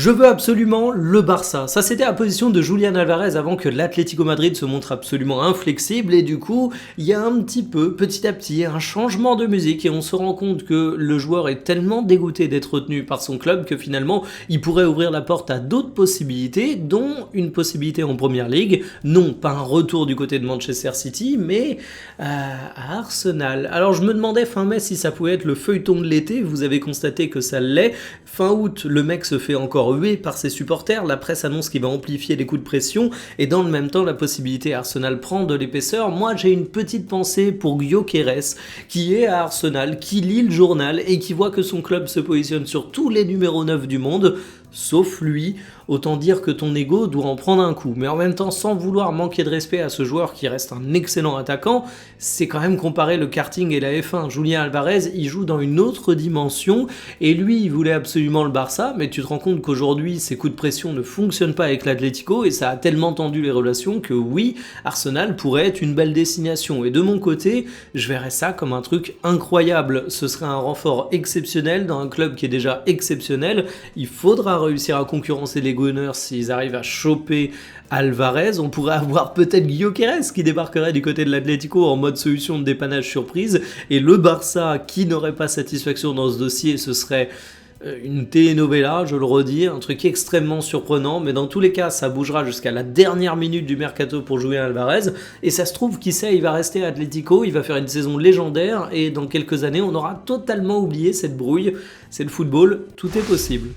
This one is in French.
Je veux absolument le Barça. Ça, c'était la position de Julián Álvarez avant que l'Atlético Madrid se montre absolument inflexible. Et du coup, il y a un petit peu, petit à petit, un changement de musique. Et on se rend compte que le joueur est tellement dégoûté d'être retenu par son club que finalement, il pourrait ouvrir la porte à d'autres possibilités, dont une possibilité en Première Ligue. Non, pas un retour du côté de Manchester City, mais à Arsenal. Alors, je me demandais fin mai si ça pouvait être le feuilleton de l'été. Vous avez constaté que ça l'est. Fin août, le mec se fait encore hué par ses supporters, la presse annonce qu'il va amplifier les coups de pression, et dans le même temps, la possibilité à Arsenal prend de l'épaisseur. Moi, j'ai une petite pensée pour Gyökeres, qui est à Arsenal, qui lit le journal, et qui voit que son club se positionne sur tous les numéros 9 du monde, sauf lui. Autant dire que ton ego doit en prendre un coup. Mais en même temps, sans vouloir manquer de respect à ce joueur qui reste un excellent attaquant, c'est quand même comparer le karting et la F1. Julián Álvarez, il joue dans une autre dimension, et lui, il voulait absolument le Barça, mais tu te rends compte qu'aujourd'hui, ses coups de pression ne fonctionnent pas avec l'Atlético, et ça a tellement tendu les relations que oui, Arsenal pourrait être une belle destination. Et de mon côté, je verrais ça comme un truc incroyable. Ce serait un renfort exceptionnel dans un club qui est déjà exceptionnel. Il faudra réussir à concurrencer les Gunners s'ils arrivent à choper Alvarez. On pourrait avoir peut-être Gyökeres qui débarquerait du côté de l'Atlético en mode solution de dépannage surprise, et le Barça qui n'aurait pas satisfaction dans ce dossier, ce serait une telenovela, je le redis, un truc extrêmement surprenant, mais dans tous les cas, ça bougera jusqu'à la dernière minute du mercato pour Julián Álvarez, et ça se trouve, qui sait, il va rester à Atlético, il va faire une saison légendaire, et dans quelques années, on aura totalement oublié cette brouille. C'est le football, tout est possible.